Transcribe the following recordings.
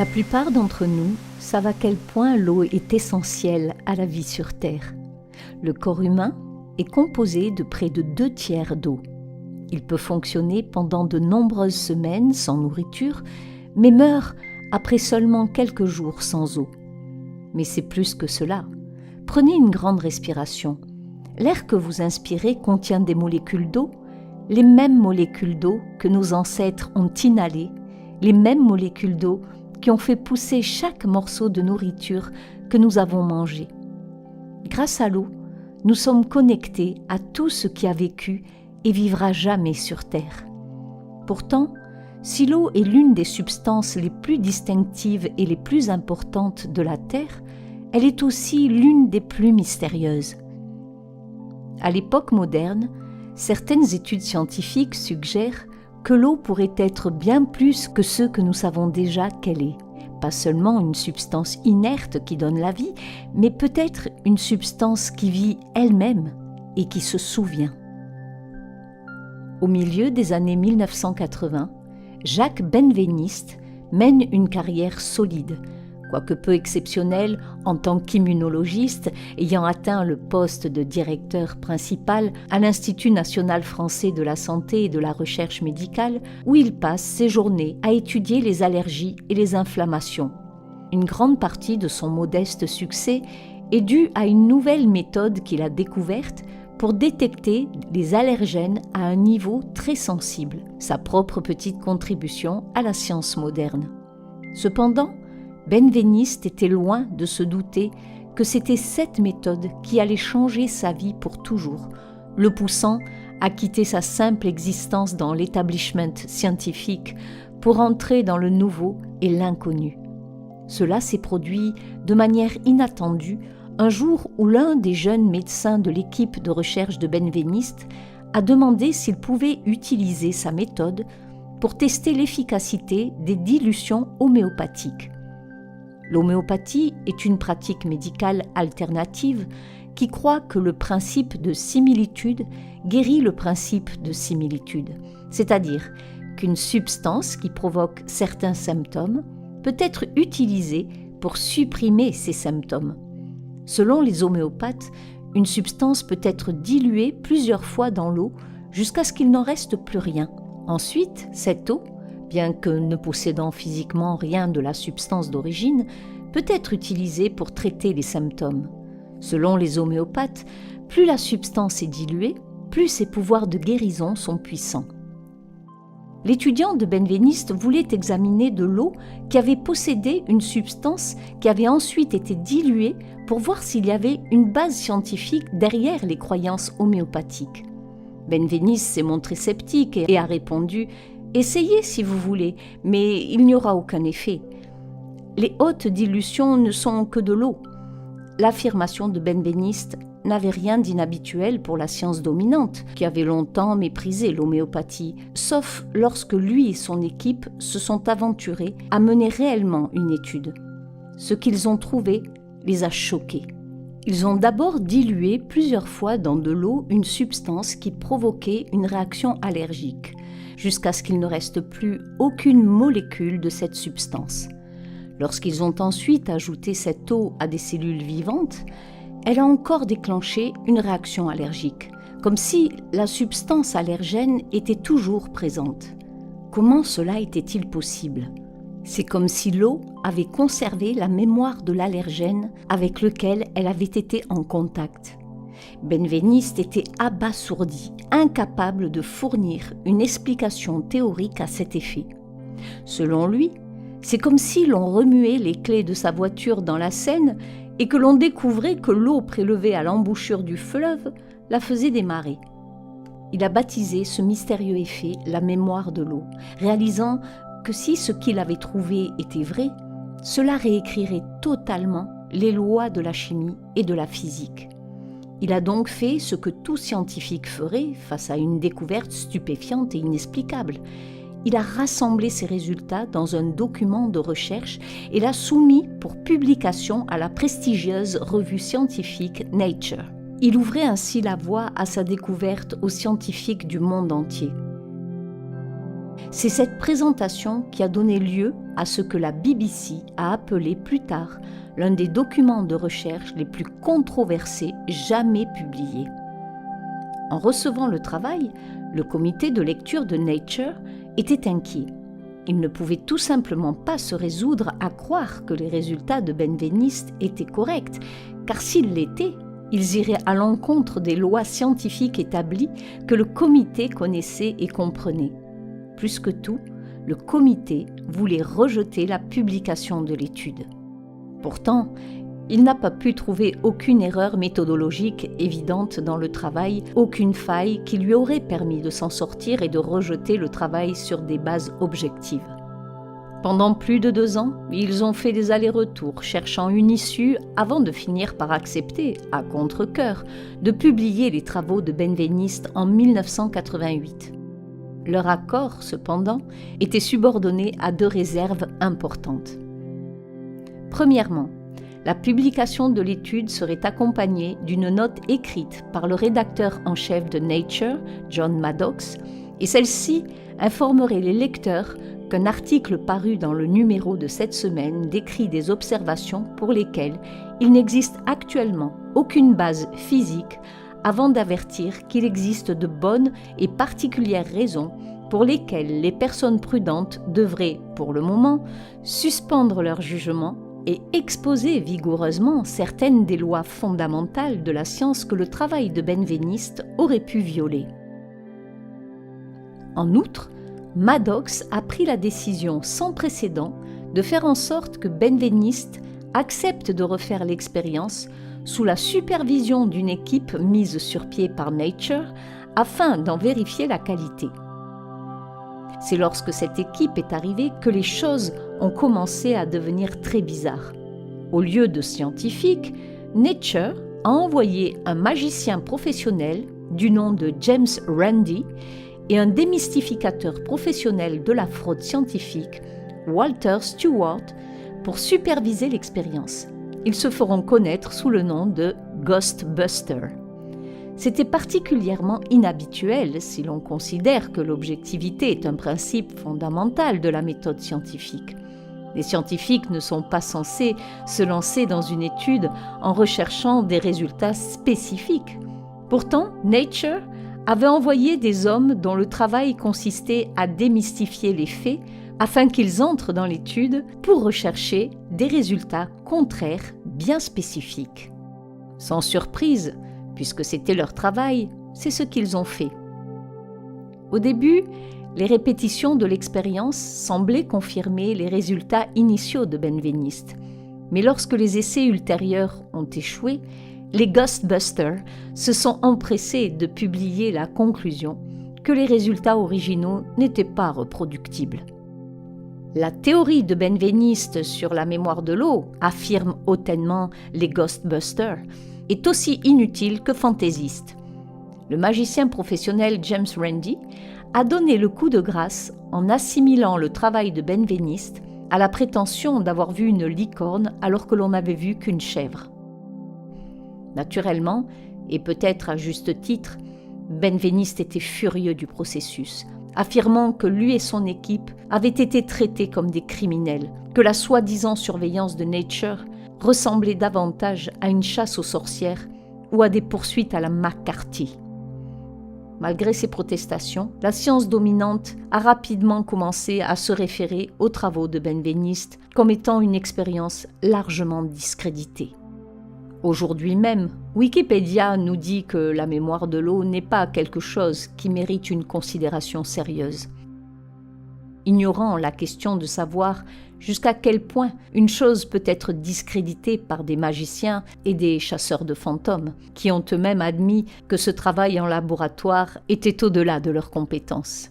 La plupart d'entre nous savent à quel point l'eau est essentielle à la vie sur Terre. Le corps humain est composé de près de 2/3 d'eau. Il peut fonctionner pendant de nombreuses semaines sans nourriture, mais meurt après seulement quelques jours sans eau. Mais c'est plus que cela. Prenez une grande respiration. L'air que vous inspirez contient des molécules d'eau, les mêmes molécules d'eau que nos ancêtres ont inhalées, les mêmes molécules d'eau qui ont fait pousser chaque morceau de nourriture que nous avons mangé. Grâce à l'eau, nous sommes connectés à tout ce qui a vécu et vivra jamais sur Terre. Pourtant, si l'eau est l'une des substances les plus distinctives et les plus importantes de la Terre, elle est aussi l'une des plus mystérieuses. À l'époque moderne, certaines études scientifiques suggèrent que l'eau pourrait être bien plus que ce que nous savons déjà qu'elle est. Pas seulement une substance inerte qui donne la vie, mais peut-être une substance qui vit elle-même et qui se souvient. Au milieu des années 1980, Jacques Benveniste mène une carrière solide, quoique peu exceptionnelle en tant qu'immunologiste, ayant atteint le poste de directeur principal à l'Institut national français de la santé et de la recherche médicale, où il passe ses journées à étudier les allergies et les inflammations. Une grande partie de son modeste succès est due à une nouvelle méthode qu'il a découverte pour détecter les allergènes à un niveau très sensible, sa propre petite contribution à la science moderne. Cependant, Benveniste était loin de se douter que c'était cette méthode qui allait changer sa vie pour toujours, le poussant à quitter sa simple existence dans l'établissement scientifique pour entrer dans le nouveau et l'inconnu. Cela s'est produit de manière inattendue un jour où l'un des jeunes médecins de l'équipe de recherche de Benveniste a demandé s'il pouvait utiliser sa méthode pour tester l'efficacité des dilutions homéopathiques. L'homéopathie est une pratique médicale alternative qui croit que le principe de similitude guérit le principe de similitude, c'est-à-dire qu'une substance qui provoque certains symptômes peut être utilisée pour supprimer ces symptômes. Selon les homéopathes, une substance peut être diluée plusieurs fois dans l'eau jusqu'à ce qu'il n'en reste plus rien. Ensuite, cette eau, bien que ne possédant physiquement rien de la substance d'origine, peut être utilisée pour traiter les symptômes. Selon les homéopathes, plus la substance est diluée, plus ses pouvoirs de guérison sont puissants. L'étudiant de Benveniste voulait examiner de l'eau qui avait possédé une substance qui avait ensuite été diluée pour voir s'il y avait une base scientifique derrière les croyances homéopathiques. Benveniste s'est montré sceptique et a répondu « Essayez si vous voulez, mais il n'y aura aucun effet. Les hautes dilutions ne sont que de l'eau. » L'affirmation de Benveniste n'avait rien d'inhabituel pour la science dominante, qui avait longtemps méprisé l'homéopathie, sauf lorsque lui et son équipe se sont aventurés à mener réellement une étude. Ce qu'ils ont trouvé les a choqués. Ils ont d'abord dilué plusieurs fois dans de l'eau une substance qui provoquait une réaction allergique, jusqu'à ce qu'il ne reste plus aucune molécule de cette substance. Lorsqu'ils ont ensuite ajouté cette eau à des cellules vivantes, elle a encore déclenché une réaction allergique, comme si la substance allergène était toujours présente. Comment cela était-il possible ? C'est comme si l'eau avait conservé la mémoire de l'allergène avec lequel elle avait été en contact. Benveniste était abasourdi, incapable de fournir une explication théorique à cet effet. Selon lui, c'est comme si l'on remuait les clés de sa voiture dans la Seine et que l'on découvrait que l'eau prélevée à l'embouchure du fleuve la faisait démarrer. Il a baptisé ce mystérieux effet la mémoire de l'eau, réalisant que si ce qu'il avait trouvé était vrai, cela réécrirait totalement les lois de la chimie et de la physique. Il a donc fait ce que tout scientifique ferait face à une découverte stupéfiante et inexplicable. Il a rassemblé ses résultats dans un document de recherche et l'a soumis pour publication à la prestigieuse revue scientifique Nature. Il ouvrait ainsi la voie à sa découverte aux scientifiques du monde entier. C'est cette présentation qui a donné lieu à ce que la BBC a appelé plus tard l'un des documents de recherche les plus controversés jamais publiés. En recevant le travail, le comité de lecture de Nature était inquiet. Il ne pouvait tout simplement pas se résoudre à croire que les résultats de Benveniste étaient corrects, car s'ils l'étaient, ils iraient à l'encontre des lois scientifiques établies que le comité connaissait et comprenait. Plus que tout, le comité voulait rejeter la publication de l'étude. Pourtant, il n'a pas pu trouver aucune erreur méthodologique évidente dans le travail, aucune faille qui lui aurait permis de s'en sortir et de rejeter le travail sur des bases objectives. Pendant plus de 2 ans, ils ont fait des allers-retours, cherchant une issue avant de finir par accepter, à contre-cœur, de publier les travaux de Benveniste en 1988. Leur accord, cependant, était subordonné à 2 réserves importantes. Premièrement, la publication de l'étude serait accompagnée d'une note écrite par le rédacteur en chef de Nature, John Maddox, et celle-ci informerait les lecteurs qu'un article paru dans le numéro de cette semaine décrit des observations pour lesquelles il n'existe actuellement aucune base physique avant d'avertir qu'il existe de bonnes et particulières raisons pour lesquelles les personnes prudentes devraient, pour le moment, suspendre leur jugement et exposer vigoureusement certaines des lois fondamentales de la science que le travail de Benveniste aurait pu violer. En outre, Maddox a pris la décision sans précédent de faire en sorte que Benveniste accepte de refaire l'expérience sous la supervision d'une équipe mise sur pied par Nature afin d'en vérifier la qualité. C'est lorsque cette équipe est arrivée que les choses ont commencé à devenir très bizarres. Au lieu de scientifiques, Nature a envoyé un magicien professionnel du nom de James Randi et un démystificateur professionnel de la fraude scientifique, Walter Stewart, pour superviser l'expérience. Ils se feront connaître sous le nom de Ghostbusters. C'était particulièrement inhabituel si l'on considère que l'objectivité est un principe fondamental de la méthode scientifique. Les scientifiques ne sont pas censés se lancer dans une étude en recherchant des résultats spécifiques. Pourtant, Nature avait envoyé des hommes dont le travail consistait à démystifier les faits afin qu'ils entrent dans l'étude pour rechercher des résultats contraires bien spécifiques. Sans surprise, puisque c'était leur travail, c'est ce qu'ils ont fait. Au début, les répétitions de l'expérience semblaient confirmer les résultats initiaux de Benveniste. Mais lorsque les essais ultérieurs ont échoué, les Ghostbusters se sont empressés de publier la conclusion que les résultats originaux n'étaient pas reproductibles. La théorie de Benveniste sur la mémoire de l'eau, affirment hautement les Ghostbusters, est aussi inutile que fantaisiste. Le magicien professionnel James Randi a donné le coup de grâce en assimilant le travail de Benveniste à la prétention d'avoir vu une licorne alors que l'on n'avait vu qu'une chèvre. Naturellement, et peut-être à juste titre, Benveniste était furieux du processus, affirmant que lui et son équipe avaient été traités comme des criminels, que la soi-disant surveillance de Nature ressemblait davantage à une chasse aux sorcières ou à des poursuites à la McCarthy. Malgré ces protestations, la science dominante a rapidement commencé à se référer aux travaux de Benveniste comme étant une expérience largement discréditée. Aujourd'hui même, Wikipédia nous dit que la mémoire de l'eau n'est pas quelque chose qui mérite une considération sérieuse. Ignorant la question de savoir jusqu'à quel point une chose peut être discréditée par des magiciens et des chasseurs de fantômes, qui ont eux-mêmes admis que ce travail en laboratoire était au-delà de leurs compétences.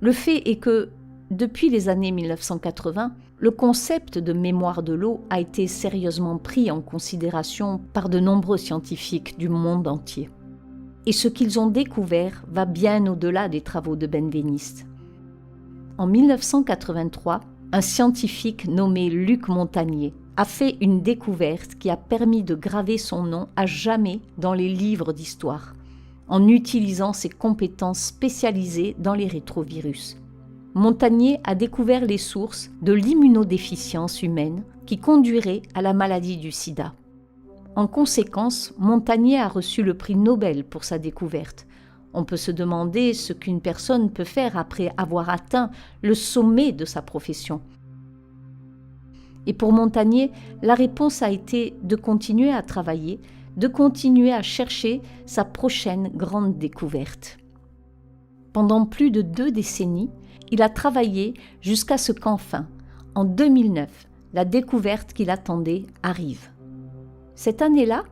Le fait est que, depuis les années 1980, le concept de mémoire de l'eau a été sérieusement pris en considération par de nombreux scientifiques du monde entier. Et ce qu'ils ont découvert va bien au-delà des travaux de Benveniste. En 1983, un scientifique nommé Luc Montagnier a fait une découverte qui a permis de graver son nom à jamais dans les livres d'histoire, en utilisant ses compétences spécialisées dans les rétrovirus. Montagnier a découvert les sources de l'immunodéficience humaine qui conduirait à la maladie du sida. En conséquence, Montagnier a reçu le prix Nobel pour sa découverte. On peut se demander ce qu'une personne peut faire après avoir atteint le sommet de sa profession. Et pour Montagnier, la réponse a été de continuer à travailler, de continuer à chercher sa prochaine grande découverte. Pendant plus de 2 décennies, il a travaillé jusqu'à ce qu'enfin, en 2009, la découverte qu'il attendait arrive. Cette année-là,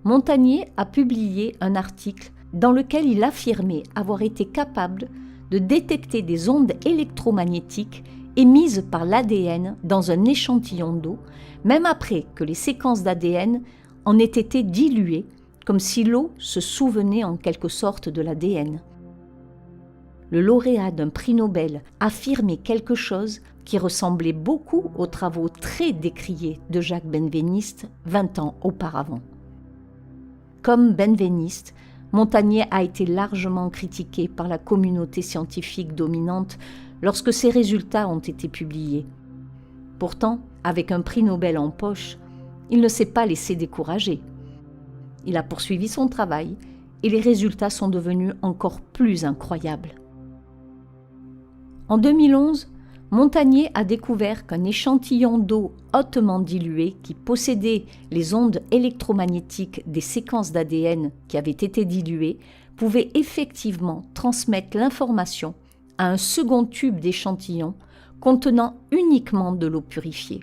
Montagnier a publié un article dans lequel il affirmait avoir été capable de détecter des ondes électromagnétiques émises par l'ADN dans un échantillon d'eau, même après que les séquences d'ADN en aient été diluées, comme si l'eau se souvenait en quelque sorte de l'ADN. Le lauréat d'un prix Nobel affirmait quelque chose qui ressemblait beaucoup aux travaux très décriés de Jacques Benveniste 20 ans auparavant. Comme Benveniste, Montagnier a été largement critiqué par la communauté scientifique dominante lorsque ses résultats ont été publiés. Pourtant, avec un prix Nobel en poche, il ne s'est pas laissé décourager. Il a poursuivi son travail et les résultats sont devenus encore plus incroyables. En 2011, Montagnier a découvert qu'un échantillon d'eau hautement dilué qui possédait les ondes électromagnétiques des séquences d'ADN qui avaient été diluées pouvait effectivement transmettre l'information à un second tube d'échantillon contenant uniquement de l'eau purifiée.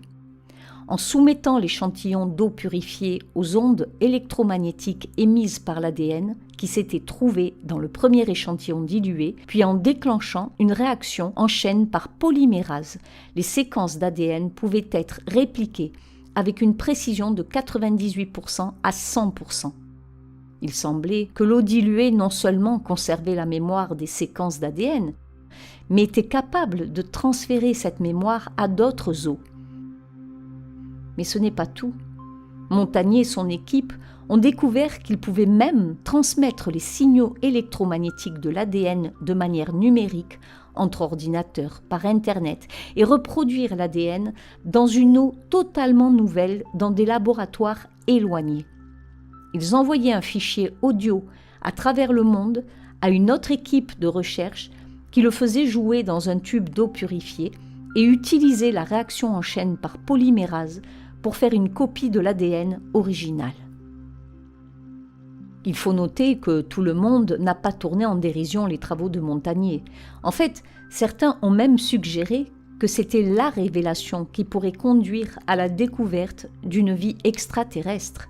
En soumettant l'échantillon d'eau purifiée aux ondes électromagnétiques émises par l'ADN qui s'était trouvé dans le premier échantillon dilué, puis en déclenchant une réaction en chaîne par polymérase, les séquences d'ADN pouvaient être répliquées avec une précision de 98% à 100%. Il semblait que l'eau diluée non seulement conservait la mémoire des séquences d'ADN, mais était capable de transférer cette mémoire à d'autres eaux. Mais ce n'est pas tout. Montagnier et son équipe ont découvert qu'ils pouvaient même transmettre les signaux électromagnétiques de l'ADN de manière numérique entre ordinateurs, par Internet, et reproduire l'ADN dans une eau totalement nouvelle dans des laboratoires éloignés. Ils envoyaient un fichier audio à travers le monde à une autre équipe de recherche qui le faisait jouer dans un tube d'eau purifiée et utiliser la réaction en chaîne par polymérase pour faire une copie de l'ADN original. Il faut noter que tout le monde n'a pas tourné en dérision les travaux de Montagnier. En fait, certains ont même suggéré que c'était la révélation qui pourrait conduire à la découverte d'une vie extraterrestre.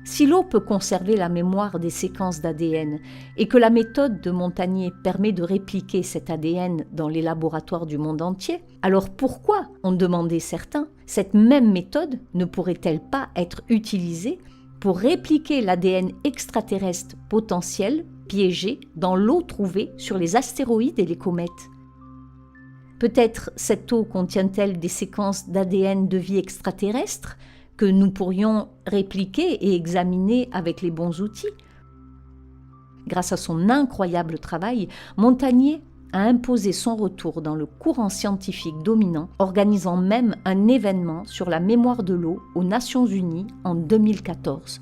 Si l'eau peut conserver la mémoire des séquences d'ADN et que la méthode de Montagnier permet de répliquer cet ADN dans les laboratoires du monde entier, alors pourquoi, ont demandé certains, cette même méthode ne pourrait-elle pas être utilisée pour répliquer l'ADN extraterrestre potentiel piégé dans l'eau trouvée sur les astéroïdes et les comètes? Peut-être cette eau contient-elle des séquences d'ADN de vie extraterrestre que nous pourrions répliquer et examiner avec les bons outils. Grâce à son incroyable travail, Montagnier a imposé son retour dans le courant scientifique dominant, organisant même un événement sur la mémoire de l'eau aux Nations Unies en 2014.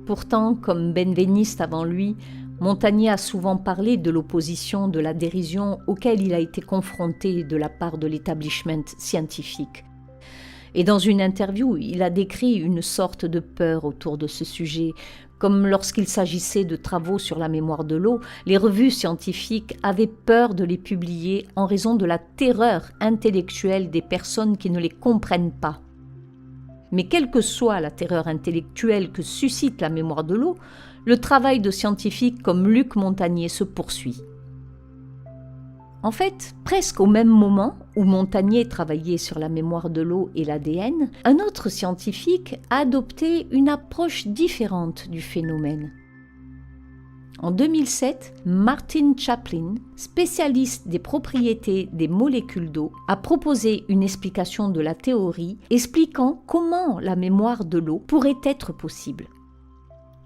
Pourtant, comme Benveniste avant lui, Montagnier a souvent parlé de l'opposition, de la dérision auquel il a été confronté de la part de l'établissement scientifique. Et dans une interview, il a décrit une sorte de peur autour de ce sujet. Comme lorsqu'il s'agissait de travaux sur la mémoire de l'eau, les revues scientifiques avaient peur de les publier en raison de la terreur intellectuelle des personnes qui ne les comprennent pas. Mais quelle que soit la terreur intellectuelle que suscite la mémoire de l'eau, le travail de scientifiques comme Luc Montagnier se poursuit. En fait, presque au même moment où Montagnier travaillait sur la mémoire de l'eau et l'ADN, un autre scientifique a adopté une approche différente du phénomène. En 2007, Martin Chaplin, spécialiste des propriétés des molécules d'eau, a proposé une explication de la théorie expliquant comment la mémoire de l'eau pourrait être possible.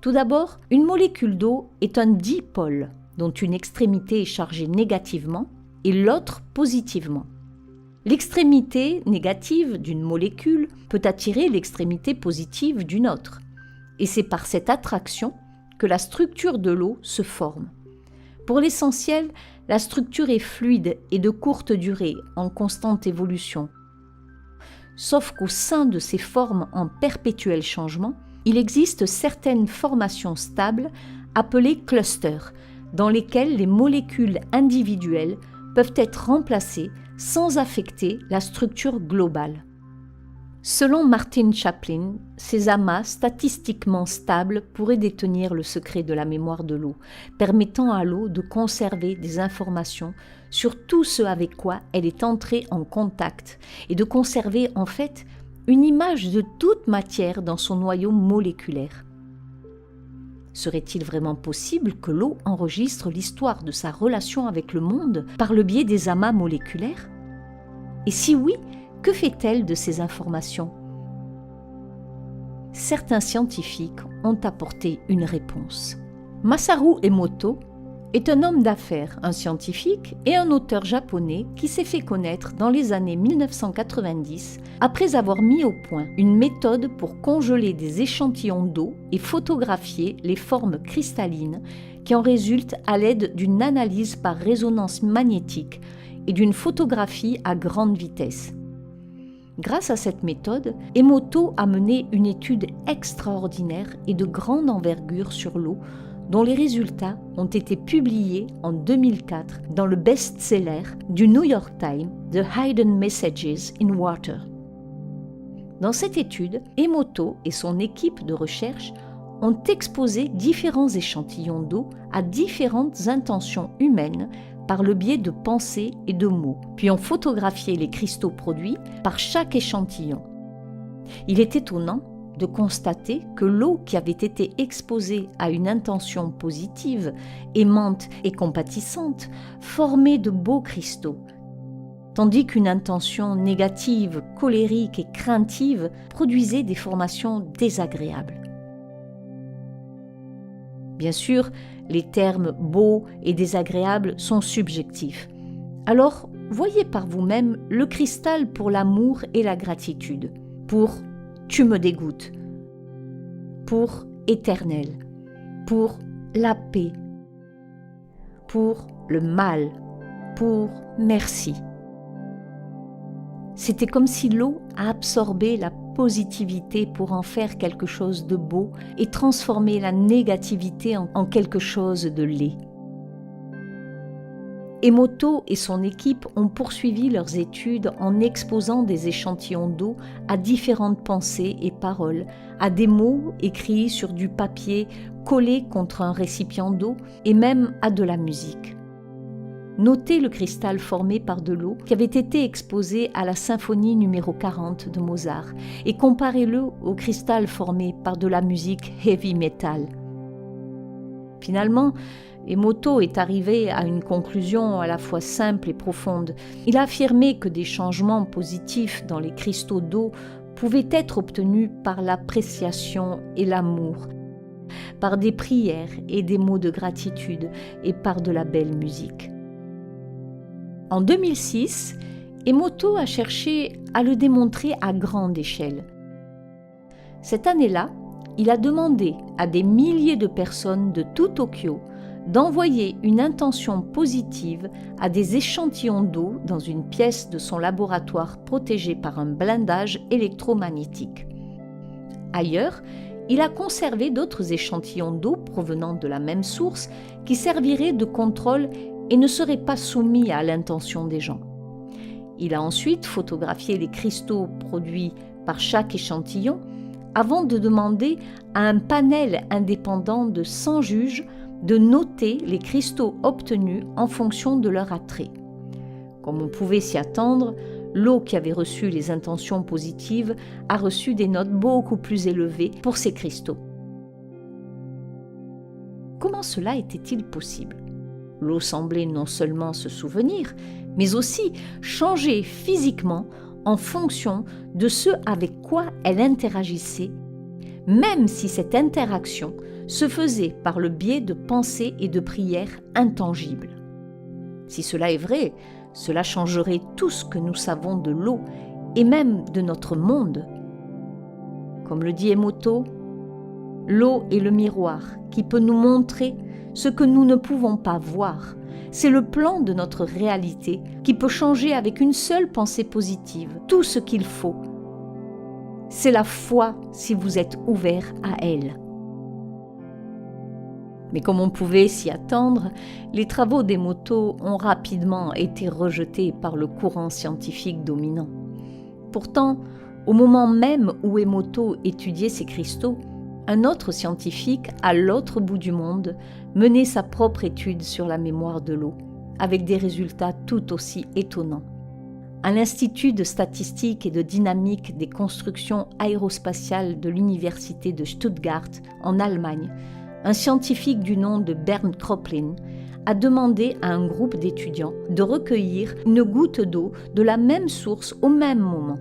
Tout d'abord, une molécule d'eau est un dipôle dont une extrémité est chargée négativement et l'autre positivement. L'extrémité négative d'une molécule peut attirer l'extrémité positive d'une autre. Et c'est par cette attraction que la structure de l'eau se forme. Pour l'essentiel, la structure est fluide et de courte durée, en constante évolution. Sauf qu'au sein de ces formes en perpétuel changement, il existe certaines formations stables appelées clusters, dans lesquelles les molécules individuelles peuvent être remplacées sans affecter la structure globale. Selon Martin Chaplin, ces amas statistiquement stables pourraient détenir le secret de la mémoire de l'eau, permettant à l'eau de conserver des informations sur tout ce avec quoi elle est entrée en contact et de conserver en fait une image de toute matière dans son noyau moléculaire. Serait-il vraiment possible que l'eau enregistre l'histoire de sa relation avec le monde par le biais des amas moléculaires ? Et si oui, que fait-elle de ces informations ? Certains scientifiques ont apporté une réponse. Masaru Emoto est un homme d'affaires, un scientifique et un auteur japonais qui s'est fait connaître dans les années 1990 après avoir mis au point une méthode pour congeler des échantillons d'eau et photographier les formes cristallines qui en résultent à l'aide d'une analyse par résonance magnétique et d'une photographie à grande vitesse. Grâce à cette méthode, Emoto a mené une étude extraordinaire et de grande envergure sur l'eau, dont les résultats ont été publiés en 2004 dans le best-seller du New York Times, The Hidden Messages in Water. Dans cette étude, Emoto et son équipe de recherche ont exposé différents échantillons d'eau à différentes intentions humaines par le biais de pensées et de mots, puis ont photographié les cristaux produits par chaque échantillon. Il est étonnant de constater que l'eau qui avait été exposée à une intention positive, aimante et compatissante, formait de beaux cristaux, tandis qu'une intention négative, colérique et craintive produisait des formations désagréables. Bien sûr, les termes beau et désagréable sont subjectifs. Alors, voyez par vous-même le cristal pour l'amour et la gratitude, pour tu me dégoûtes, pour éternel, pour la paix, pour le mal, pour merci. C'était comme si l'eau a absorbé la positivité pour en faire quelque chose de beau et transformer la négativité en quelque chose de laid. Emoto et son équipe ont poursuivi leurs études en exposant des échantillons d'eau à différentes pensées et paroles, à des mots écrits sur du papier collé contre un récipient d'eau et même à de la musique. Notez le cristal formé par de l'eau qui avait été exposé à la symphonie numéro 40 de Mozart et comparez-le au cristal formé par de la musique heavy metal. Finalement, Emoto est arrivé à une conclusion à la fois simple et profonde. Il a affirmé que des changements positifs dans les cristaux d'eau pouvaient être obtenus par l'appréciation et l'amour, par des prières et des mots de gratitude et par de la belle musique. En 2006, Emoto a cherché à le démontrer à grande échelle. Cette année-là, il a demandé à des milliers de personnes de tout Tokyo d'envoyer une intention positive à des échantillons d'eau dans une pièce de son laboratoire protégé par un blindage électromagnétique. Ailleurs, il a conservé d'autres échantillons d'eau provenant de la même source qui serviraient de contrôle et ne seraient pas soumis à l'intention des gens. Il a ensuite photographié les cristaux produits par chaque échantillon avant de demander à un panel indépendant de 100 juges de noter les cristaux obtenus en fonction de leur attrait. Comme on pouvait s'y attendre, l'eau qui avait reçu les intentions positives a reçu des notes beaucoup plus élevées pour ces cristaux. Comment cela était-il possible ? L'eau semblait non seulement se souvenir, mais aussi changer physiquement en fonction de ce avec quoi elle interagissait, même si cette interaction se faisait par le biais de pensées et de prières intangibles. Si cela est vrai, cela changerait tout ce que nous savons de l'eau et même de notre monde. Comme le dit Emoto, l'eau est le miroir qui peut nous montrer ce que nous ne pouvons pas voir. C'est le plan de notre réalité qui peut changer avec une seule pensée positive, tout ce qu'il faut. C'est la foi si vous êtes ouvert à elle. Mais comme on pouvait s'y attendre, les travaux d'Emoto ont rapidement été rejetés par le courant scientifique dominant. Pourtant, au moment même où Emoto étudiait ces cristaux, un autre scientifique, à l'autre bout du monde, menait sa propre étude sur la mémoire de l'eau, avec des résultats tout aussi étonnants. À l'Institut de statistique et de dynamique des constructions aérospatiales de l'Université de Stuttgart, en Allemagne, un scientifique du nom de Bernd Kröplin a demandé à un groupe d'étudiants de recueillir une goutte d'eau de la même source au même moment.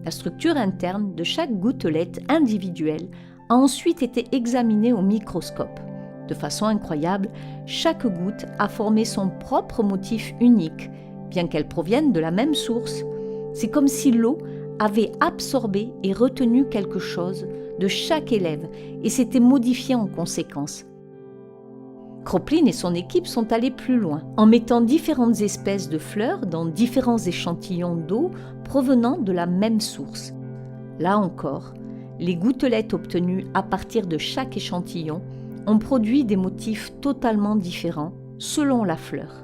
La structure interne de chaque gouttelette individuelle a ensuite été examinée au microscope. De façon incroyable, chaque goutte a formé son propre motif unique, bien qu'elle provienne de la même source. C'est comme si l'eau avait absorbé et retenu quelque chose de chaque élève et s'était modifiée en conséquence. Kröplin et son équipe sont allés plus loin, en mettant différentes espèces de fleurs dans différents échantillons d'eau provenant de la même source. Là encore, les gouttelettes obtenues à partir de chaque échantillon ont produit des motifs totalement différents selon la fleur.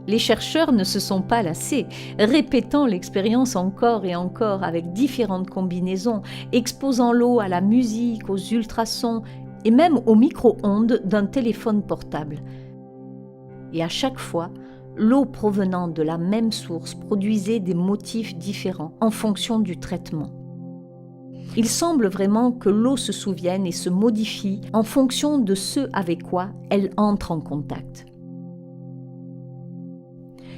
Les chercheurs ne se sont pas lassés, répétant l'expérience encore et encore avec différentes combinaisons, exposant l'eau à la musique, aux ultrasons et même aux micro-ondes d'un téléphone portable. Et à chaque fois, l'eau provenant de la même source produisait des motifs différents en fonction du traitement. Il semble vraiment que l'eau se souvienne et se modifie en fonction de ce avec quoi elle entre en contact.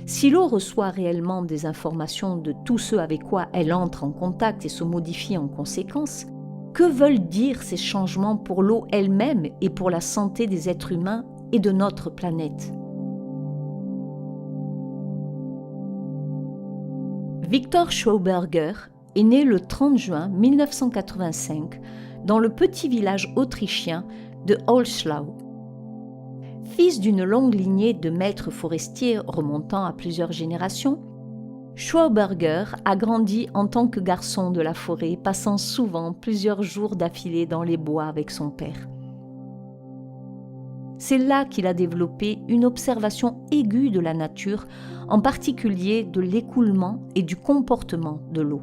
Si l'eau reçoit réellement des informations de tout ce avec quoi elle entre en contact et se modifie en conséquence, que veulent dire ces changements pour l'eau elle-même et pour la santé des êtres humains et de notre planète ? Victor Schauberger est né le 30 juin 1985 dans le petit village autrichien de Holzschlau. Fils d'une longue lignée de maîtres forestiers remontant à plusieurs générations, Schauberger a grandi en tant que garçon de la forêt, passant souvent plusieurs jours d'affilée dans les bois avec son père. C'est là qu'il a développé une observation aiguë de la nature, en particulier de l'écoulement et du comportement de l'eau.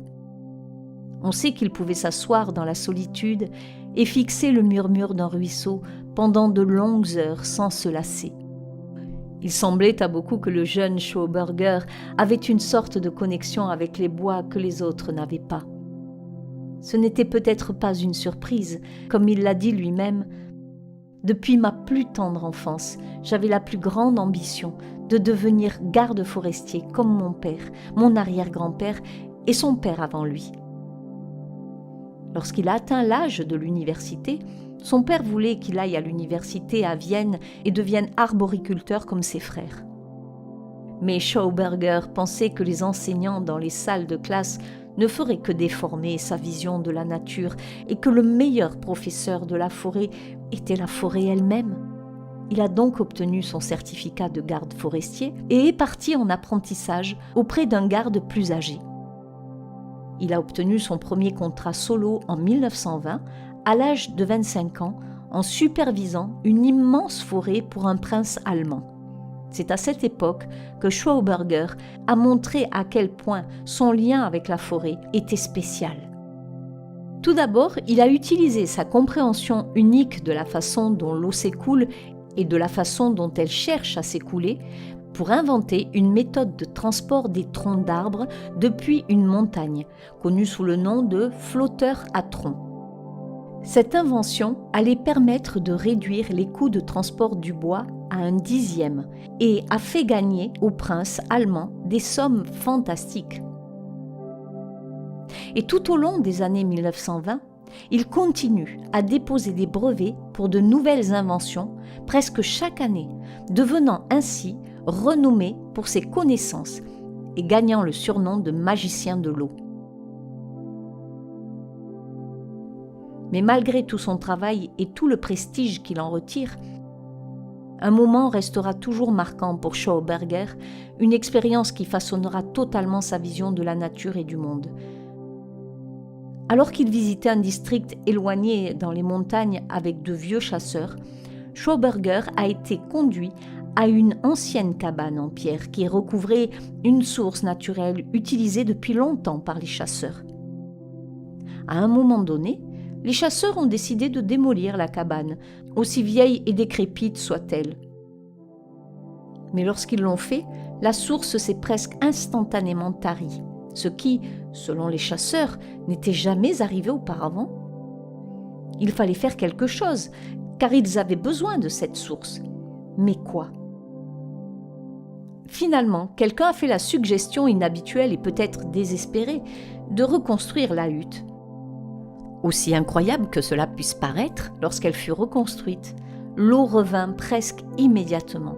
On sait qu'il pouvait s'asseoir dans la solitude et fixer le murmure d'un ruisseau pendant de longues heures sans se lasser. Il semblait à beaucoup que le jeune Schauberger avait une sorte de connexion avec les bois que les autres n'avaient pas. Ce n'était peut-être pas une surprise, comme il l'a dit lui-même. Depuis ma plus tendre enfance, j'avais la plus grande ambition de devenir garde forestier comme mon père, mon arrière-grand-père et son père avant lui. Lorsqu'il a atteint l'âge de l'université, son père voulait qu'il aille à l'université à Vienne et devienne arboriculteur comme ses frères. Mais Schauberger pensait que les enseignants dans les salles de classe ne feraient que déformer sa vision de la nature et que le meilleur professeur de la forêt était la forêt elle-même. Il a donc obtenu son certificat de garde forestier et est parti en apprentissage auprès d'un garde plus âgé. Il a obtenu son premier contrat solo en 1920, à l'âge de 25 ans, en supervisant une immense forêt pour un prince allemand. C'est à cette époque que Schauberger a montré à quel point son lien avec la forêt était spécial. Tout d'abord, il a utilisé sa compréhension unique de la façon dont l'eau s'écoule et de la façon dont elle cherche à s'écouler pour inventer une méthode de transport des troncs d'arbres depuis une montagne, connue sous le nom de flotteur à tronc. Cette invention allait permettre de réduire les coûts de transport du bois à 1/10 et a fait gagner au prince allemand des sommes fantastiques. Et tout au long des années 1920, il continue à déposer des brevets pour de nouvelles inventions presque chaque année, devenant ainsi renommé pour ses connaissances et gagnant le surnom de magicien de l'eau. Mais malgré tout son travail et tout le prestige qu'il en retire, un moment restera toujours marquant pour Schauberger, une expérience qui façonnera totalement sa vision de la nature et du monde. Alors qu'il visitait un district éloigné dans les montagnes avec de vieux chasseurs, Schauberger a été conduit à une ancienne cabane en pierre qui recouvrait une source naturelle utilisée depuis longtemps par les chasseurs. À un moment donné, les chasseurs ont décidé de démolir la cabane, aussi vieille et décrépite soit-elle. Mais lorsqu'ils l'ont fait, la source s'est presque instantanément tarie, ce qui, selon les chasseurs, n'était jamais arrivé auparavant. Il fallait faire quelque chose, car ils avaient besoin de cette source. Mais quoi ? Finalement, quelqu'un a fait la suggestion inhabituelle et peut-être désespérée de reconstruire la hutte. Aussi incroyable que cela puisse paraître, lorsqu'elle fut reconstruite, l'eau revint presque immédiatement.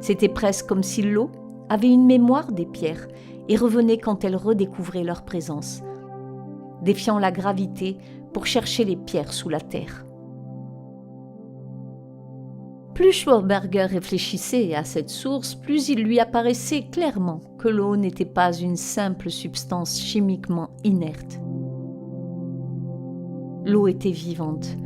C'était presque comme si l'eau avait une mémoire des pierres et revenait quand elles redécouvraient leur présence, défiant la gravité pour chercher les pierres sous la terre. Plus Schauberger réfléchissait à cette source, plus il lui apparaissait clairement que l'eau n'était pas une simple substance chimiquement inerte. L'eau était vivante.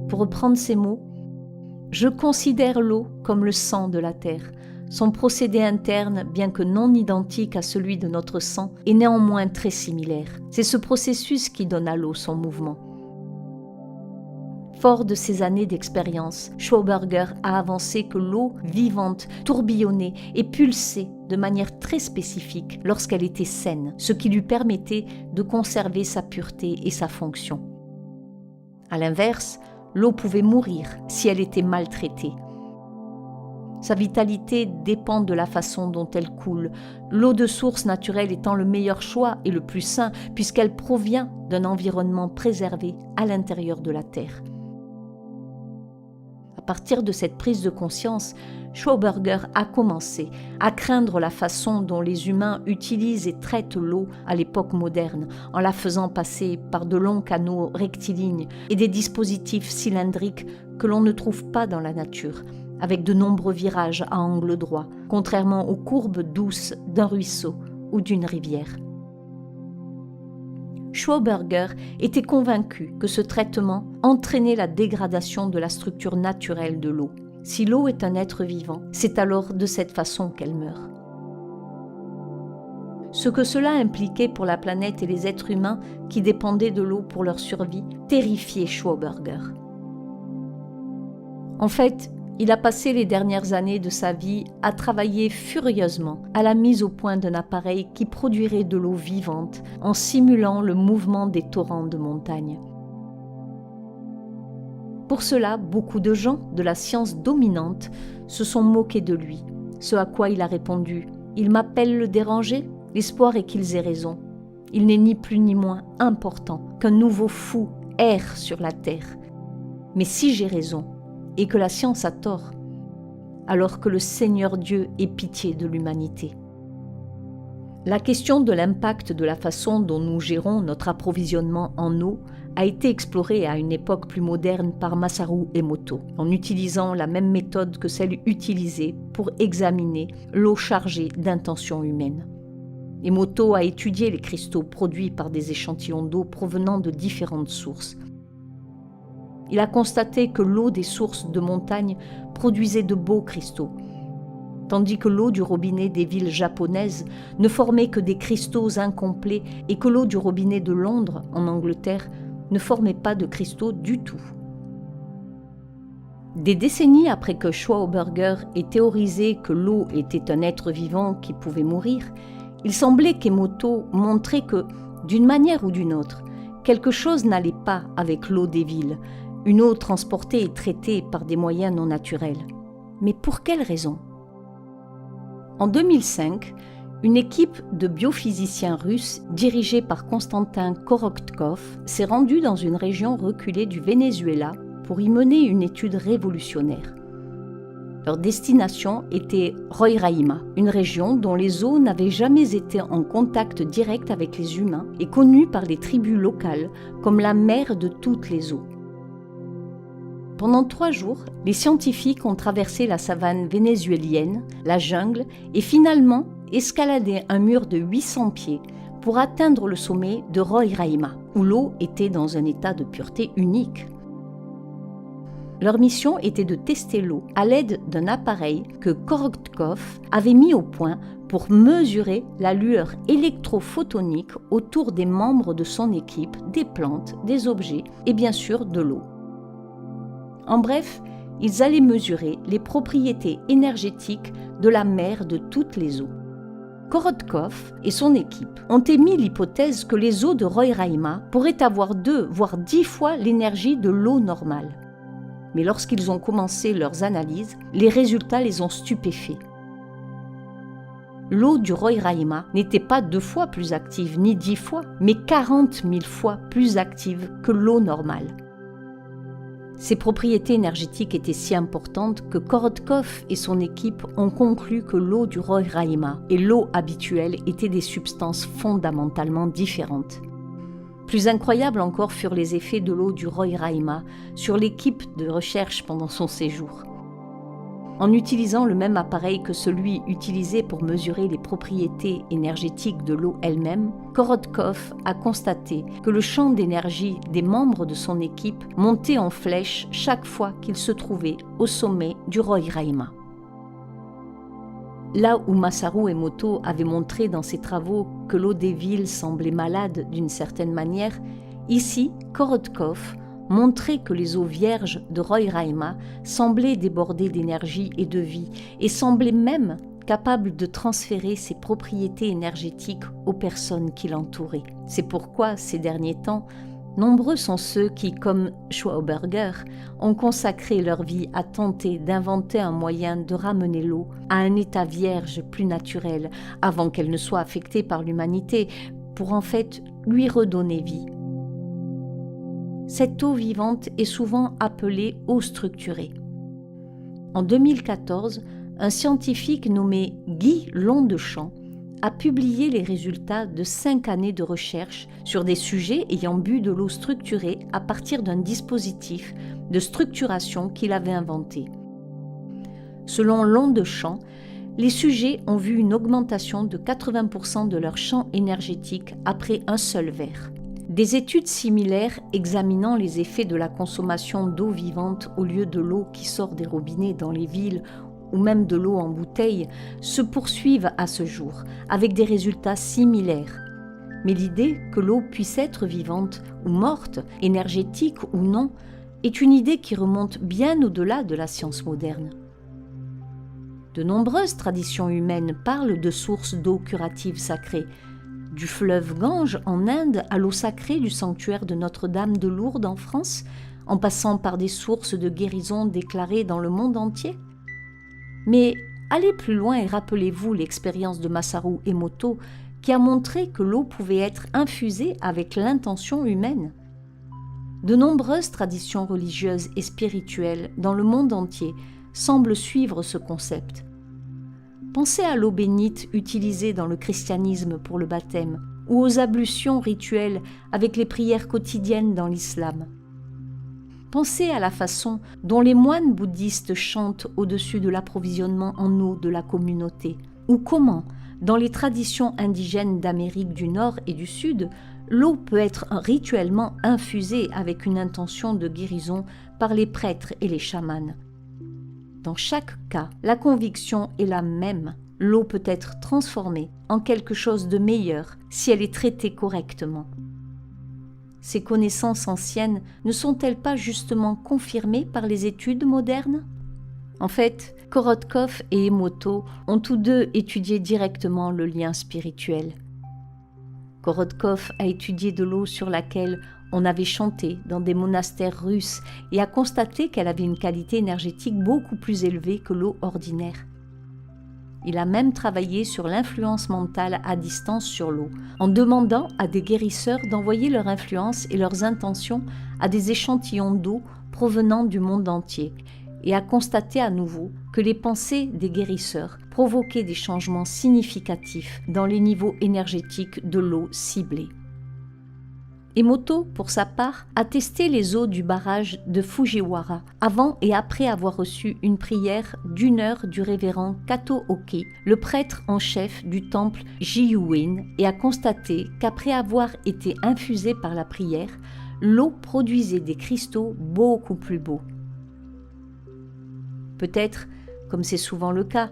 Pour reprendre ces mots, « Je considère l'eau comme le sang de la terre. Son procédé interne, bien que non identique à celui de notre sang, est néanmoins très similaire. C'est ce processus qui donne à l'eau son mouvement. » Fort de ces années d'expérience, Schauberger a avancé que l'eau vivante tourbillonnait et pulsait de manière très spécifique lorsqu'elle était saine, ce qui lui permettait de conserver sa pureté et sa fonction. À l'inverse, l'eau pouvait mourir si elle était maltraitée. Sa vitalité dépend de la façon dont elle coule, l'eau de source naturelle étant le meilleur choix et le plus sain puisqu'elle provient d'un environnement préservé à l'intérieur de la terre. À partir de cette prise de conscience, Schauberger a commencé à craindre la façon dont les humains utilisent et traitent l'eau à l'époque moderne, en la faisant passer par de longs canaux rectilignes et des dispositifs cylindriques que l'on ne trouve pas dans la nature, avec de nombreux virages à angle droit, contrairement aux courbes douces d'un ruisseau ou d'une rivière. Schauberger était convaincu que ce traitement entraînait la dégradation de la structure naturelle de l'eau. Si l'eau est un être vivant, c'est alors de cette façon qu'elle meurt. Ce que cela impliquait pour la planète et les êtres humains qui dépendaient de l'eau pour leur survie terrifiait Schauberger. En fait, il a passé les dernières années de sa vie à travailler furieusement à la mise au point d'un appareil qui produirait de l'eau vivante en simulant le mouvement des torrents de montagne. Pour cela, beaucoup de gens de la science dominante se sont moqués de lui, ce à quoi il a répondu « Ils m'appellent le dérangé, l'espoir est qu'ils aient raison. Il n'est ni plus ni moins important qu'un nouveau fou erre sur la terre. Mais si j'ai raison, et que la science a tort, alors que le Seigneur Dieu ait pitié de l'humanité. » La question de l'impact de la façon dont nous gérons notre approvisionnement en eau a été explorée à une époque plus moderne par Masaru Emoto, en utilisant la même méthode que celle utilisée pour examiner l'eau chargée d'intentions humaines. Emoto a étudié les cristaux produits par des échantillons d'eau provenant de différentes sources. Il a constaté que l'eau des sources de montagne produisait de beaux cristaux, tandis que l'eau du robinet des villes japonaises ne formait que des cristaux incomplets et que l'eau du robinet de Londres, en Angleterre, ne formait pas de cristaux du tout. Des décennies après que Schauberger ait théorisé que l'eau était un être vivant qui pouvait mourir, il semblait qu'Emoto montrait que, d'une manière ou d'une autre, quelque chose n'allait pas avec l'eau des villes, une eau transportée et traitée par des moyens non naturels. Mais pour quelle raison ? En 2005, une équipe de biophysiciens russes dirigée par Konstantin Korotkov s'est rendue dans une région reculée du Venezuela pour y mener une étude révolutionnaire. Leur destination était Roraima, une région dont les eaux n'avaient jamais été en contact direct avec les humains et connue par les tribus locales comme la mère de toutes les eaux. Pendant 3 jours, les scientifiques ont traversé la savane vénézuélienne, la jungle et finalement escaladé un mur de 800 pieds pour atteindre le sommet de Roraima, où l'eau était dans un état de pureté unique. Leur mission était de tester l'eau à l'aide d'un appareil que Korotkov avait mis au point pour mesurer la lueur électrophotonique autour des membres de son équipe, des plantes, des objets et bien sûr de l'eau. En bref, ils allaient mesurer les propriétés énergétiques de la mère de toutes les eaux. Korotkov et son équipe ont émis l'hypothèse que les eaux de Roraima pourraient avoir 2 voire 10 fois l'énergie de l'eau normale. Mais lorsqu'ils ont commencé leurs analyses, les résultats les ont stupéfaits. L'eau du Roraima n'était pas 2 fois plus active, ni 10 fois, mais 40 000 fois plus active que l'eau normale. Ces propriétés énergétiques étaient si importantes que Korotkov et son équipe ont conclu que l'eau du Roraima et l'eau habituelle étaient des substances fondamentalement différentes. Plus incroyables encore furent les effets de l'eau du Roraima sur l'équipe de recherche pendant son séjour. En utilisant le même appareil que celui utilisé pour mesurer les propriétés énergétiques de l'eau elle-même, Korotkov a constaté que le champ d'énergie des membres de son équipe montait en flèche chaque fois qu'ils se trouvaient au sommet du Roraima. Là où Masaru Emoto avait montré dans ses travaux que l'eau des villes semblait malade d'une certaine manière, ici, Korotkov montrait que les eaux vierges de Roraima semblaient déborder d'énergie et de vie et semblaient même capables de transférer ses propriétés énergétiques aux personnes qui l'entouraient. C'est pourquoi, ces derniers temps, nombreux sont ceux qui, comme Schauberger, ont consacré leur vie à tenter d'inventer un moyen de ramener l'eau à un état vierge plus naturel avant qu'elle ne soit affectée par l'humanité, pour en fait lui redonner vie. Cette eau vivante est souvent appelée eau structurée. En 2014, un scientifique nommé Guy Londechamp a publié les résultats de 5 années de recherche sur des sujets ayant bu de l'eau structurée à partir d'un dispositif de structuration qu'il avait inventé. Selon Londechamp, les sujets ont vu une augmentation de 80% de leur champ énergétique après un seul verre. Des études similaires examinant les effets de la consommation d'eau vivante au lieu de l'eau qui sort des robinets dans les villes ou même de l'eau en bouteille se poursuivent à ce jour, avec des résultats similaires. Mais l'idée que l'eau puisse être vivante ou morte, énergétique ou non, est une idée qui remonte bien au-delà de la science moderne. De nombreuses traditions humaines parlent de sources d'eau curative sacrée, du fleuve Gange en Inde à l'eau sacrée du sanctuaire de Notre-Dame de Lourdes en France, en passant par des sources de guérison déclarées dans le monde entier. Mais allez plus loin et rappelez-vous l'expérience de Masaru Emoto qui a montré que l'eau pouvait être infusée avec l'intention humaine. De nombreuses traditions religieuses et spirituelles dans le monde entier semblent suivre ce concept. Pensez à l'eau bénite utilisée dans le christianisme pour le baptême ou aux ablutions rituelles avec les prières quotidiennes dans l'islam. Pensez à la façon dont les moines bouddhistes chantent au-dessus de l'approvisionnement en eau de la communauté, ou comment, dans les traditions indigènes d'Amérique du Nord et du Sud, l'eau peut être rituellement infusée avec une intention de guérison par les prêtres et les chamans. Dans chaque cas, la conviction est la même. L'eau peut être transformée en quelque chose de meilleur si elle est traitée correctement. Ces connaissances anciennes ne sont-elles pas justement confirmées par les études modernes ? En fait, Korotkov et Emoto ont tous deux étudié directement le lien spirituel. Korotkov a étudié de l'eau sur laquelle on avait chanté dans des monastères russes et a constaté qu'elle avait une qualité énergétique beaucoup plus élevée que l'eau ordinaire. Il a même travaillé sur l'influence mentale à distance sur l'eau, en demandant à des guérisseurs d'envoyer leur influence et leurs intentions à des échantillons d'eau provenant du monde entier. et a constaté à nouveau que les pensées des guérisseurs provoquaient des changements significatifs dans les niveaux énergétiques de l'eau ciblée. Emoto, pour sa part, a testé les eaux du barrage de Fujiwara avant et après avoir reçu une prière d'1 heure du révérend Kato Oki, le prêtre en chef du temple Jiyuin, et a constaté qu'après avoir été infusée par la prière, l'eau produisait des cristaux beaucoup plus beaux. Peut-être, comme c'est souvent le cas,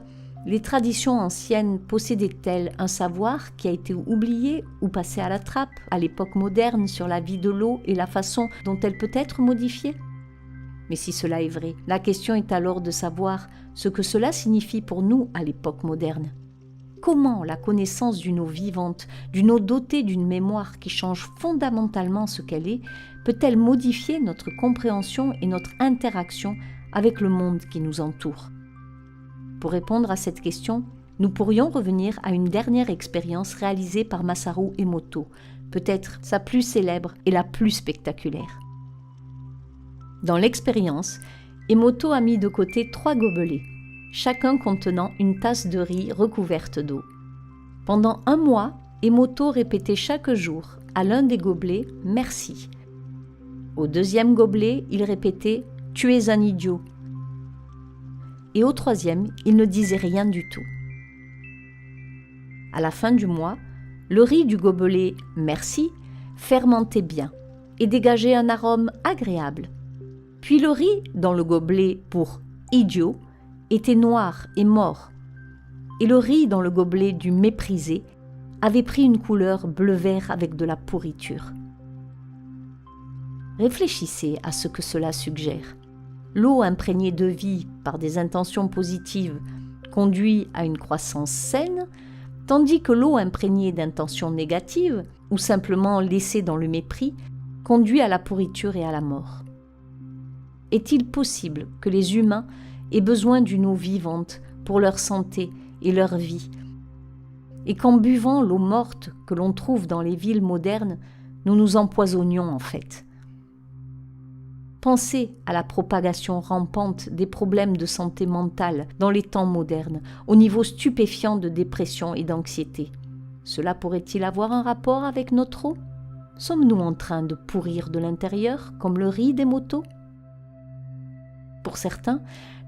les traditions anciennes possédaient-elles un savoir qui a été oublié ou passé à la trappe à l'époque moderne sur la vie de l'eau et la façon dont elle peut être modifiée ? Mais si cela est vrai, la question est alors de savoir ce que cela signifie pour nous à l'époque moderne. Comment la connaissance d'une eau vivante, d'une eau dotée d'une mémoire qui change fondamentalement ce qu'elle est, peut-elle modifier notre compréhension et notre interaction avec le monde qui nous entoure ? Pour répondre à cette question, nous pourrions revenir à une dernière expérience réalisée par Masaru Emoto, peut-être sa plus célèbre et la plus spectaculaire. Dans l'expérience, Emoto a mis de côté 3 gobelets, chacun contenant une tasse de riz recouverte d'eau. Pendant 1 mois, Emoto répétait chaque jour à l'un des gobelets « Merci ». Au 2e gobelet, il répétait « Tu es un idiot ». Et au 3e, il ne disait rien du tout. À la fin du mois, le riz du gobelet « Merci » fermentait bien et dégageait un arôme agréable. Puis le riz dans le gobelet pour « idiot » était noir et mort. Et le riz dans le gobelet du méprisé avait pris une couleur bleu-vert avec de la pourriture. Réfléchissez à ce que cela suggère. L'eau imprégnée de vie par des intentions positives conduit à une croissance saine, tandis que l'eau imprégnée d'intentions négatives, ou simplement laissée dans le mépris, conduit à la pourriture et à la mort. Est-il possible que les humains aient besoin d'une eau vivante pour leur santé et leur vie, et qu'en buvant l'eau morte que l'on trouve dans les villes modernes, nous nous empoisonnions en fait ? Pensez à la propagation rampante des problèmes de santé mentale dans les temps modernes, au niveau stupéfiant de dépression et d'anxiété. Cela pourrait-il avoir un rapport avec notre eau ? Sommes-nous en train de pourrir de l'intérieur, comme le riz d'Emoto ? Pour certains,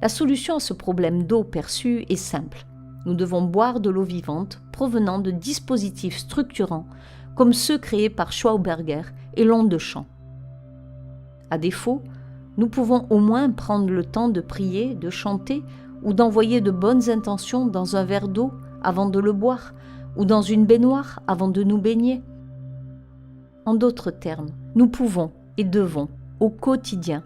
la solution à ce problème d'eau perçue est simple. Nous devons boire de l'eau vivante provenant de dispositifs structurants, comme ceux créés par Schauberger et Londe de Champ. À défaut, nous pouvons au moins prendre le temps de prier, de chanter ou d'envoyer de bonnes intentions dans un verre d'eau avant de le boire ou dans une baignoire avant de nous baigner. En d'autres termes, nous pouvons et devons, au quotidien,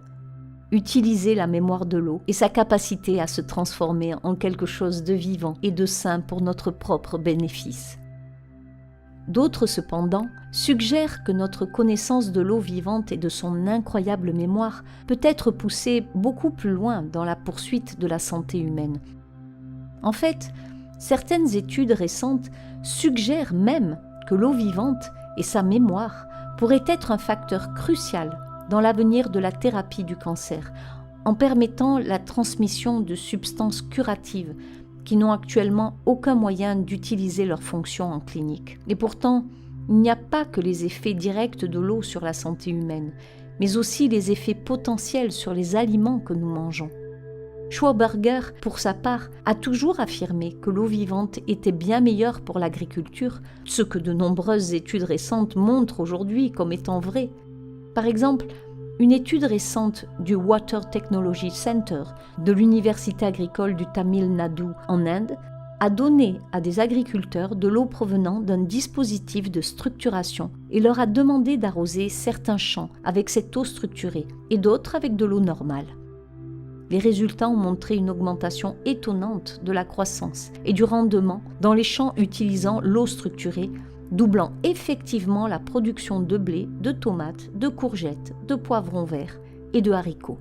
utiliser la mémoire de l'eau et sa capacité à se transformer en quelque chose de vivant et de sain pour notre propre bénéfice. D'autres, cependant, suggèrent que notre connaissance de l'eau vivante et de son incroyable mémoire peut être poussée beaucoup plus loin dans la poursuite de la santé humaine. En fait, certaines études récentes suggèrent même que l'eau vivante et sa mémoire pourraient être un facteur crucial dans l'avenir de la thérapie du cancer, en permettant la transmission de substances curatives qui n'ont actuellement aucun moyen d'utiliser leur fonction en clinique. Et pourtant, il n'y a pas que les effets directs de l'eau sur la santé humaine, mais aussi les effets potentiels sur les aliments que nous mangeons. Schauberger, pour sa part, a toujours affirmé que l'eau vivante était bien meilleure pour l'agriculture, ce que de nombreuses études récentes montrent aujourd'hui comme étant vrai. Par exemple, une étude récente du Water Technology Center de l'Université agricole du Tamil Nadu en Inde a donné à des agriculteurs de l'eau provenant d'un dispositif de structuration et leur a demandé d'arroser certains champs avec cette eau structurée et d'autres avec de l'eau normale. Les résultats ont montré une augmentation étonnante de la croissance et du rendement dans les champs utilisant l'eau structurée, doublant effectivement la production de blé, de tomates, de courgettes, de poivrons verts et de haricots.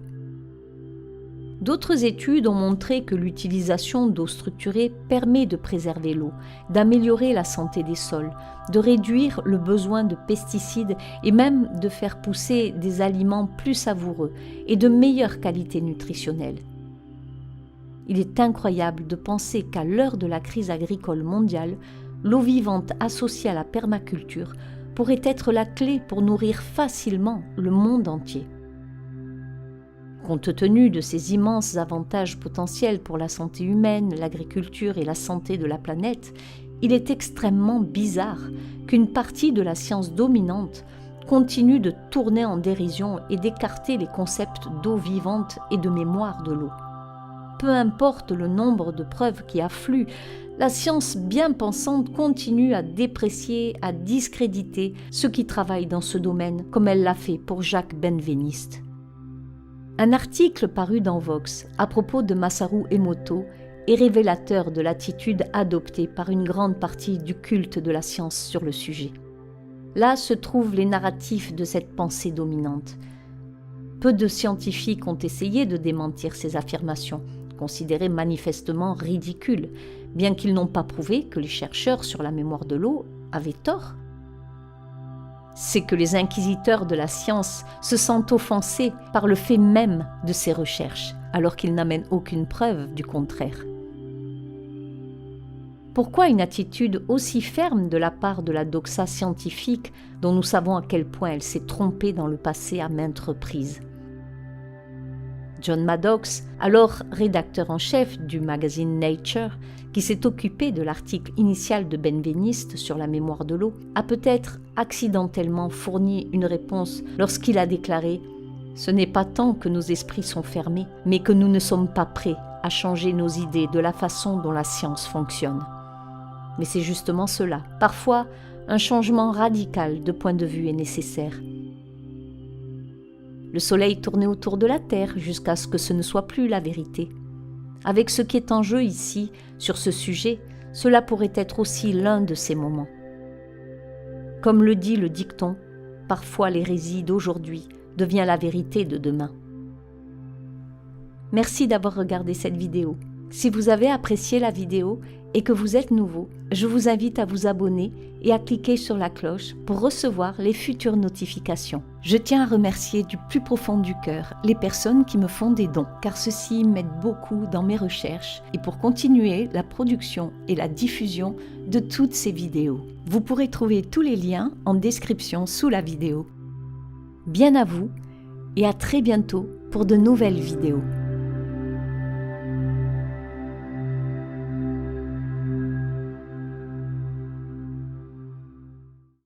D'autres études ont montré que l'utilisation d'eau structurée permet de préserver l'eau, d'améliorer la santé des sols, de réduire le besoin de pesticides et même de faire pousser des aliments plus savoureux et de meilleure qualité nutritionnelle. Il est incroyable de penser qu'à l'heure de la crise agricole mondiale, l'eau vivante associée à la permaculture pourrait être la clé pour nourrir facilement le monde entier. Compte tenu de ces immenses avantages potentiels pour la santé humaine, l'agriculture et la santé de la planète, il est extrêmement bizarre qu'une partie de la science dominante continue de tourner en dérision et d'écarter les concepts d'eau vivante et de mémoire de l'eau. Peu importe le nombre de preuves qui affluent, la science bien pensante continue à déprécier, à discréditer ceux qui travaillent dans ce domaine, comme elle l'a fait pour Jacques Benveniste. Un article paru dans Vox à propos de Masaru Emoto est révélateur de l'attitude adoptée par une grande partie du culte de la science sur le sujet. Là se trouvent les narratifs de cette pensée dominante. Peu de scientifiques ont essayé de démentir ces affirmations, considérées manifestement ridicules, bien qu'ils n'ont pas prouvé que les chercheurs sur la mémoire de l'eau avaient tort. C'est que les inquisiteurs de la science se sentent offensés par le fait même de ces recherches, alors qu'ils n'amènent aucune preuve du contraire. Pourquoi une attitude aussi ferme de la part de la doxa scientifique, dont nous savons à quel point elle s'est trompée dans le passé à maintes reprises ? John Maddox, alors rédacteur en chef du magazine Nature, qui s'est occupé de l'article initial de Benveniste sur la mémoire de l'eau, a peut-être accidentellement fourni une réponse lorsqu'il a déclaré « Ce n'est pas tant que nos esprits sont fermés, mais que nous ne sommes pas prêts à changer nos idées de la façon dont la science fonctionne. » Mais c'est justement cela. Parfois, un changement radical de point de vue est nécessaire. Le soleil tournait autour de la Terre jusqu'à ce que ce ne soit plus la vérité. Avec ce qui est en jeu ici, sur ce sujet, cela pourrait être aussi l'un de ces moments. Comme le dit le dicton, parfois l'hérésie d'aujourd'hui devient la vérité de demain. Merci d'avoir regardé cette vidéo. Si vous avez apprécié la vidéo et que vous êtes nouveau, je vous invite à vous abonner et à cliquer sur la cloche pour recevoir les futures notifications. Je tiens à remercier du plus profond du cœur les personnes qui me font des dons, car ceci m'aide beaucoup dans mes recherches et pour continuer la production et la diffusion de toutes ces vidéos. Vous pourrez trouver tous les liens en description sous la vidéo. Bien à vous et à très bientôt pour de nouvelles vidéos.